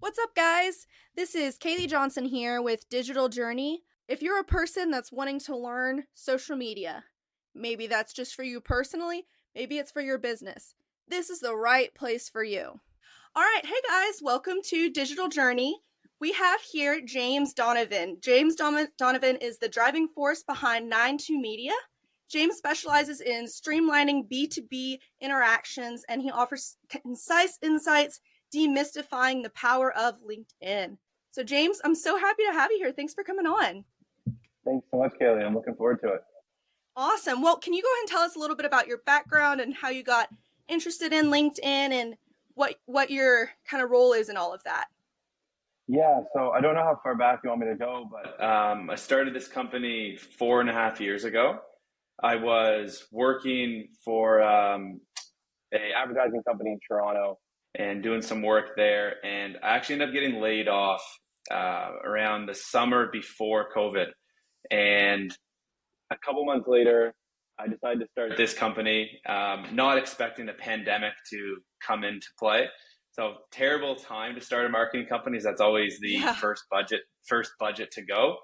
What's up, guys? This is Kaylee Johnson here with Digital Journey. If you're a person that's wanting to learn social media, maybe that's just for you personally, maybe it's for your business, this is the right place for you. All right, hey guys, welcome to Digital Journey. We have here James Donovan. Donovan is the driving force behind 92 Media. James specializes in streamlining B2B interactions, and he offers concise insights demystifying the power of LinkedIn. So, James, I'm so happy to have you here. Thanks for coming on. Thanks so much, Kaylee. I'm looking forward to it. Awesome. Well, can you go ahead and tell us a little bit about your background and how you got interested in LinkedIn and what your kind of role is in all of that? Yeah, so I don't know how far back you want me to go, but I started this company 4.5 years ago. I was working for a advertising company in Toronto and doing some work there, and I actually ended up getting laid off around the summer before COVID. And a couple months later, I decided to start this company, not expecting the pandemic to come into play. So terrible time to start a marketing company. That's always the first budget to go.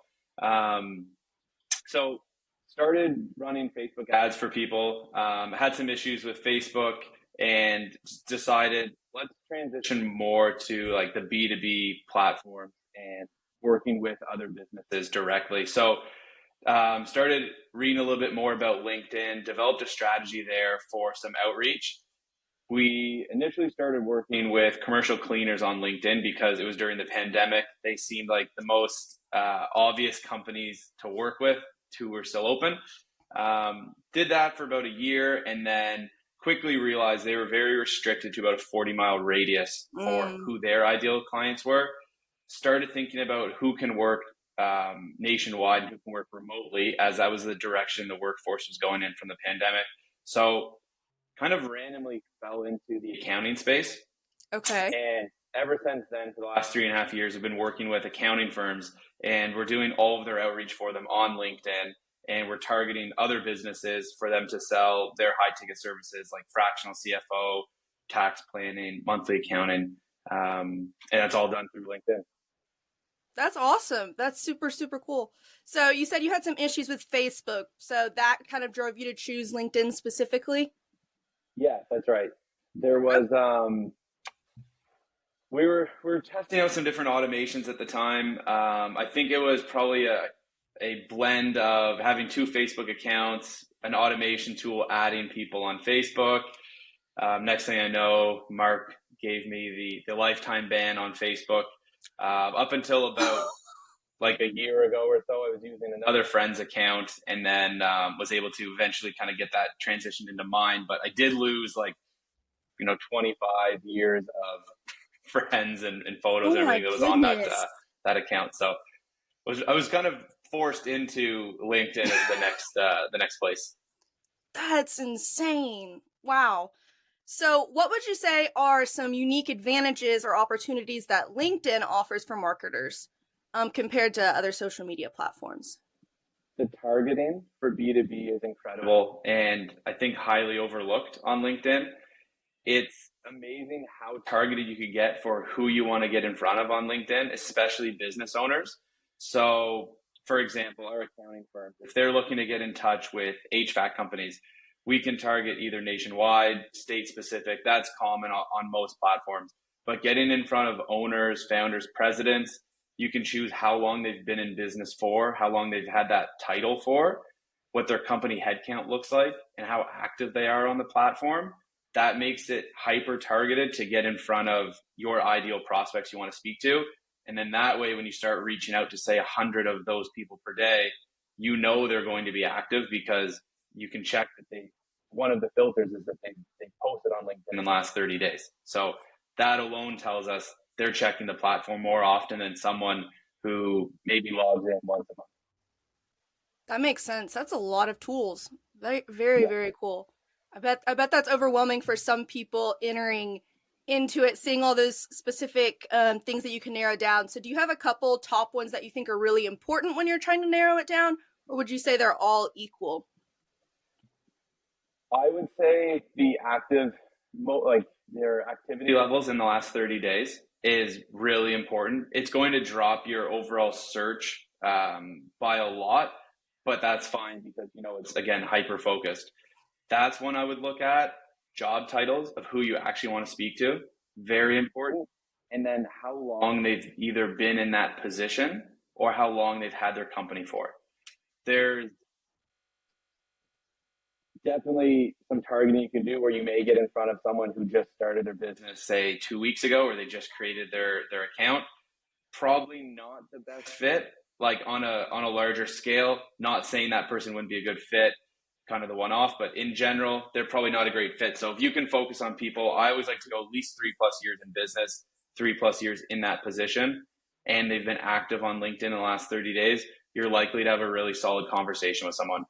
So started running Facebook ads for people. Had some issues with Facebook and decided let's transition more to like the B2B platform and working with other businesses directly. So started reading a little bit more about LinkedIn, developed a strategy there for some outreach. We initially started working with commercial cleaners on LinkedIn because it was during the pandemic. They seemed like the most obvious companies to work with who were still open. Did that for about a year and then quickly realized they were very restricted to about a 40-mile radius for who their ideal clients were. Started thinking about who can work nationwide and who can work remotely, as that was the direction the workforce was going in from the pandemic. So kind of randomly fell into the accounting space. Okay. And ever since then, for the last 3.5 years, I've been working with accounting firms, and we're doing all of their outreach for them on LinkedIn. And we're targeting other businesses for them to sell their high ticket services like fractional CFO, tax planning, monthly accounting. And that's all done through LinkedIn. That's awesome. That's super, super cool. So you said you had some issues with Facebook. So that kind of drove you to choose LinkedIn specifically? Yeah, that's right. There was we were testing out some different automations at the time. I think it was probably a blend of having 2 Facebook accounts, an automation tool adding people on Facebook. Next thing I know, Mark gave me the lifetime ban on Facebook. Up until about like a year ago or so, I was using another friend's account and then was able to eventually kind of get that transitioned into mine. But I did lose 25 years of friends and photos and everything that was on that account. So I was kind of forced into LinkedIn as the next place. That's insane. Wow. So what would you say are some unique advantages or opportunities that LinkedIn offers for marketers compared to other social media platforms? The targeting for B2B is incredible and I think highly overlooked on LinkedIn. It's amazing how targeted you could get for who you want to get in front of on LinkedIn, especially business owners. So, for example, our accounting firm, if they're looking to get in touch with HVAC companies, we can target either nationwide, state specific. That's common on most platforms. But getting in front of owners, founders, presidents, you can choose how long they've been in business for, how long they've had that title for, what their company headcount looks like, and how active they are on the platform. That makes it hyper targeted to get in front of your ideal prospects you want to speak to. And then that way, when you start reaching out to say 100 of those people per day, you know they're going to be active because you can check that one of the filters is that they posted on LinkedIn in the last 30 days. So that alone tells us they're checking the platform more often than someone who maybe logs in once a month. That makes sense. That's a lot of tools. Very, very, very cool. I bet that's overwhelming for some people entering into it, seeing all those specific things that you can narrow down. So do you have a couple top ones that you think are really important when you're trying to narrow it down? Or would you say they're all equal? I would say the their activity levels in the last 30 days. is really important. It's going to drop your overall search by a lot, but that's fine because, it's again, hyper focused. That's one I would look at. Job titles of who you actually want to speak to, very important. And then how long they've either been in that position or how long they've had their company for. There's definitely some targeting you can do where you may get in front of someone who just started their business, say 2 weeks ago, or they just created their account. Probably not the best fit, like on a larger scale. Not saying that person wouldn't be a good fit, kind of the one off, but in general, they're probably not a great fit. So if you can focus on people, I always like to go at least 3+ years in business, 3+ years in that position, and they've been active on LinkedIn in the last 30 days, you're likely to have a really solid conversation with someone.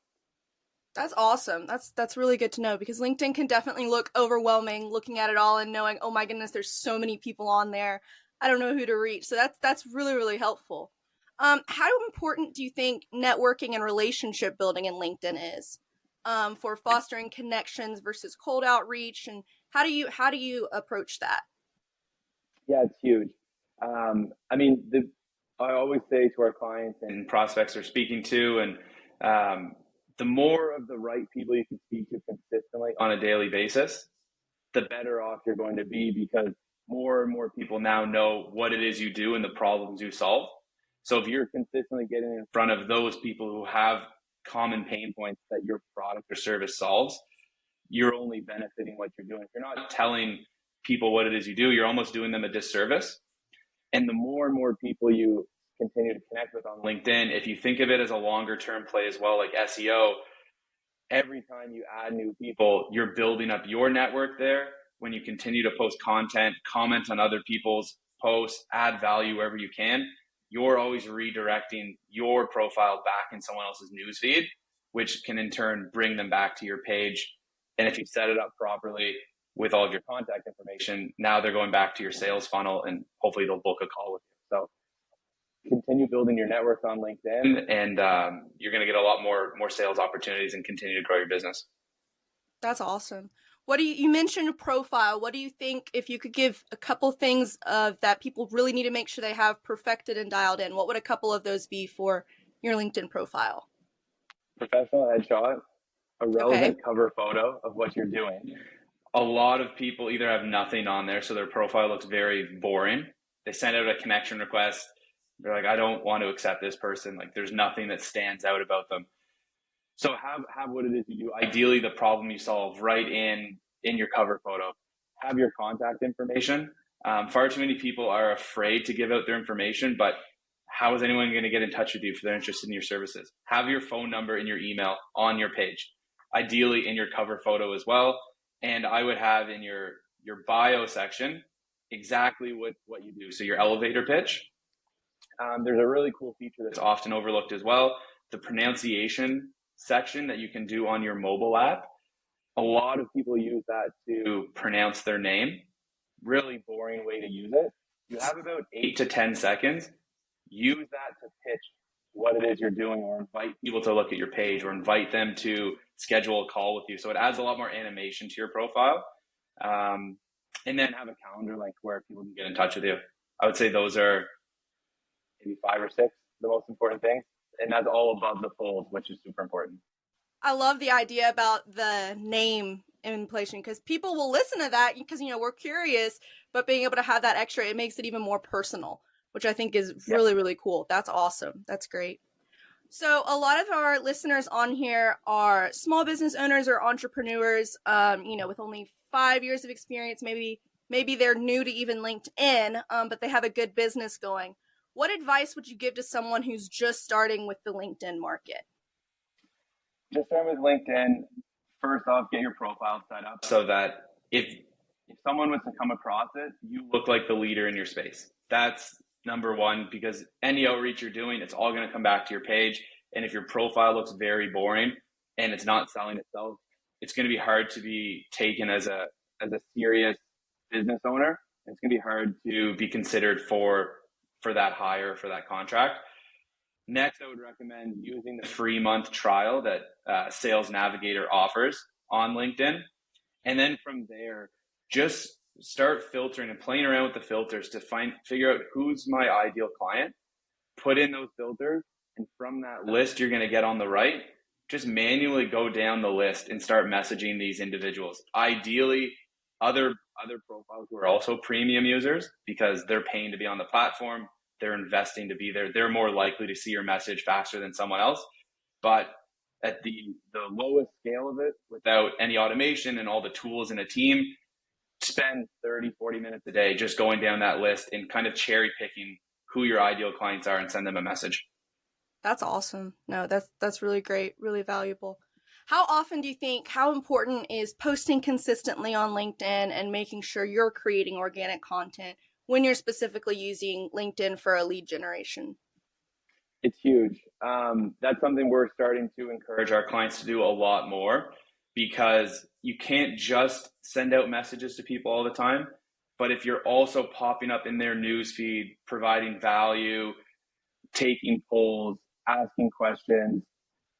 That's awesome. That's really good to know because LinkedIn can definitely look overwhelming looking at it all and knowing, oh my goodness, there's so many people on there. I don't know who to reach. So that's really, really helpful. How important do you think networking and relationship building in LinkedIn is for fostering connections versus cold outreach, and how do you approach that? Yeah, it's huge. I mean, I always say to our clients and prospects we're speaking to, and the more of the right people you can speak to consistently on a daily basis, the better off you're going to be because more and more people now know what it is you do and the problems you solve. So if you're consistently getting in front of those people who have common pain points that your product or service solves, you're only benefiting what you're doing. If you're not telling people what it is you do, you're almost doing them a disservice. And the more and more people you continue to connect with on LinkedIn, if you think of it as a longer term play as well, like SEO, every time you add new people, you're building up your network there. When you continue to post content, comment on other people's posts, add value wherever you can, you're always redirecting your profile back in someone else's newsfeed, which can in turn bring them back to your page. And if you set it up properly with all of your contact information, now they're going back to your sales funnel and hopefully they'll book a call with you. So continue building your network on LinkedIn, and you're going to get a lot more sales opportunities and continue to grow your business. That's awesome. What do you mentioned a profile? What do you think if you could give a couple things of that people really need to make sure they have perfected and dialed in? What would a couple of those be for your LinkedIn profile? Professional headshot, a Okay. relevant cover photo of what you're doing. A lot of people either have nothing on there, so their profile looks very boring. They send out a connection request. They're like, I don't want to accept this person. Like, there's nothing that stands out about them. So have what it is you do. Ideally, the problem you solve right in your cover photo. Have your contact information. Far too many people are afraid to give out their information, but how is anyone going to get in touch with you if they're interested in your services? Have your phone number and your email on your page, ideally in your cover photo as well. And I would have in your bio section exactly what you do. So your elevator pitch. There's a really cool feature that's often overlooked as well, the pronunciation section that you can do on your mobile app. A lot of people use that to pronounce their name. Really boring way to use it. You have about 8 to 10 seconds. Use that to pitch what it is you're doing or invite people to look at your page or invite them to schedule a call with you. So it adds a lot more animation to your profile. And then have a calendar link where people can get in touch with you. I would say those are maybe 5 or 6 the most important things. And that's all above the fold, which is super important. I love the idea about the name inflation because people will listen to that because we're curious, but being able to have that extra, it makes it even more personal, which I think is really, really cool. That's awesome. That's great. So a lot of our listeners on here are small business owners or entrepreneurs, with only 5 years of experience. Maybe they're new to even LinkedIn, but they have a good business going. What advice would you give to someone who's just starting with the LinkedIn market? Just start with LinkedIn. First off, get your profile set up so that if someone was to come across it, you look like the leader in your space. That's number one, because any outreach you're doing, it's all going to come back to your page. And if your profile looks very boring and it's not selling itself, it's going to be hard to be taken as a serious business owner. It's going to be hard to be considered for that hire, for that contract. Next, I would recommend using the free month trial that Sales Navigator offers on LinkedIn. And then from there, just start filtering and playing around with the filters to figure out who's my ideal client, put in those filters, and from that list you're going to get on the right, just manually go down the list and start messaging these individuals. Ideally, other profiles who are also premium users, because they're paying to be on the platform, they're investing to be there, they're more likely to see your message faster than someone else. But at the lowest scale of it, without any automation and all the tools in a team, spend 30-40 minutes a day just going down that list and kind of cherry picking who your ideal clients are and send them a message. That's awesome. No, that's really great, really valuable. How often do you think, how important is posting consistently on LinkedIn and making sure you're creating organic content when you're specifically using LinkedIn for a lead generation? It's huge. That's something we're starting to encourage our clients to do a lot more, because you can't just send out messages to people all the time. But if you're also popping up in their newsfeed, providing value, taking polls, asking questions,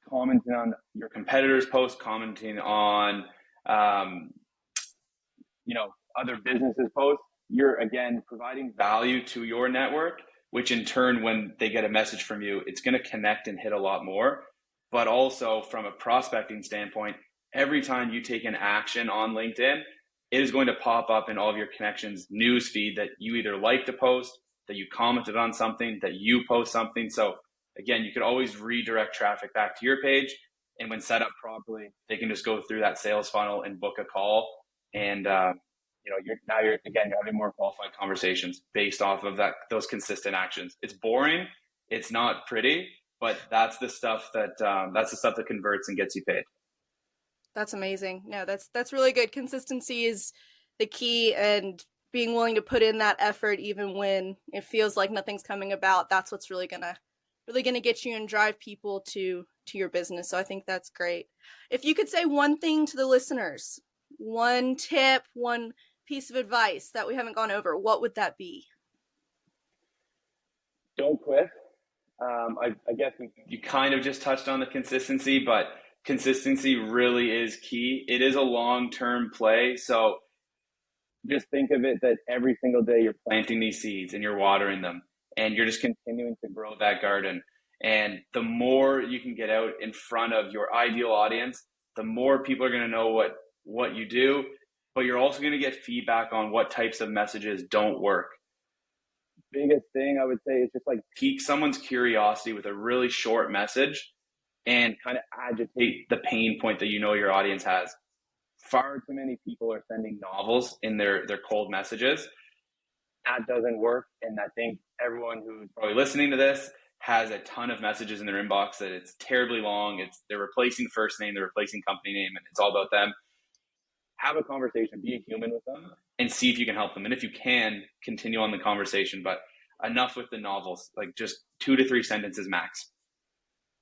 commenting on your competitors' posts, commenting on other businesses' posts, you're again providing value to your network, which in turn, when they get a message from you, it's going to connect and hit a lot more. But also from a prospecting standpoint, every time you take an action on LinkedIn, it is going to pop up in all of your connections news feed that you either liked a post, that you commented on something, that you post something. So again, you could always redirect traffic back to your page. And when set up properly, they can just go through that sales funnel and book a call. And you're having more qualified conversations based off of those consistent actions. It's boring, it's not pretty, but that's the stuff that converts and gets you paid. That's amazing. No, that's really good. Consistency is the key, and being willing to put in that effort even when it feels like nothing's coming about, that's what's really gonna get you and drive people to your business. So I think that's great. If you could say one thing to the listeners, one tip, one piece of advice that we haven't gone over, what would that be? Don't quit. I guess you kind of just touched on the consistency, but consistency really is key. It is a long-term play. So just think of it that every single day you're planting these seeds and you're watering them, and you're just continuing to grow that garden. And the more you can get out in front of your ideal audience, the more people are going to know what you do, but you're also going to get feedback on what types of messages don't work. Biggest thing I would say is just like pique someone's curiosity with a really short message and kind of agitate the pain point that your audience has. Far too many people are sending novels in their cold messages. That doesn't work. And I think everyone who's probably listening to this has a ton of messages in their inbox that it's terribly long. They're replacing first name, they're replacing company name, and it's all about them. Have a conversation, be a human with them, and see if you can help them. And if you can, continue on the conversation. But enough with the novels, like just 2 to 3 sentences max.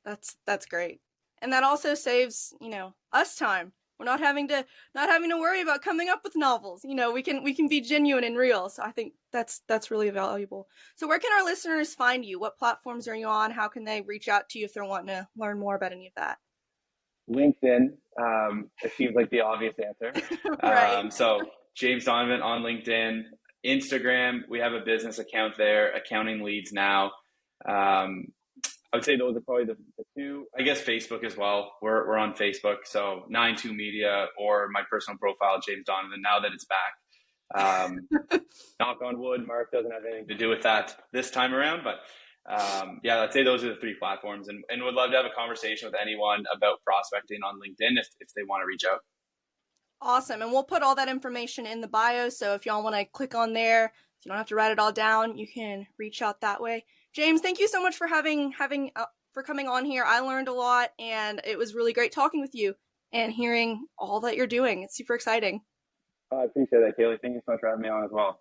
That's great. And that also saves, us time. We're not having to worry about coming up with novels. We can be genuine and real. So I think that's really valuable. So where can our listeners find you? What platforms are you on? How can they reach out to you if they're wanting to learn more about any of that? LinkedIn. It seems like the obvious answer. Right. So James Donovan on LinkedIn. Instagram, we have a business account there, Accounting Leads Now. I would say those are probably the two. I guess Facebook as well. We're on Facebook, so 92 Media, or my personal profile, James Donovan, now that it's back. Knock on wood, Mark doesn't have anything to do with that this time around, but I'd say those are the 3 platforms, and would love to have a conversation with anyone about prospecting on LinkedIn if they want to reach out. Awesome. And we'll put all that information in the bio. So if y'all want to click on there, you don't have to write it all down. You can reach out that way. James, thank you so much for for coming on here. I learned a lot, and it was really great talking with you and hearing all that you're doing. It's super exciting. I appreciate that, Kaylee. Thank you so much for having me on as well.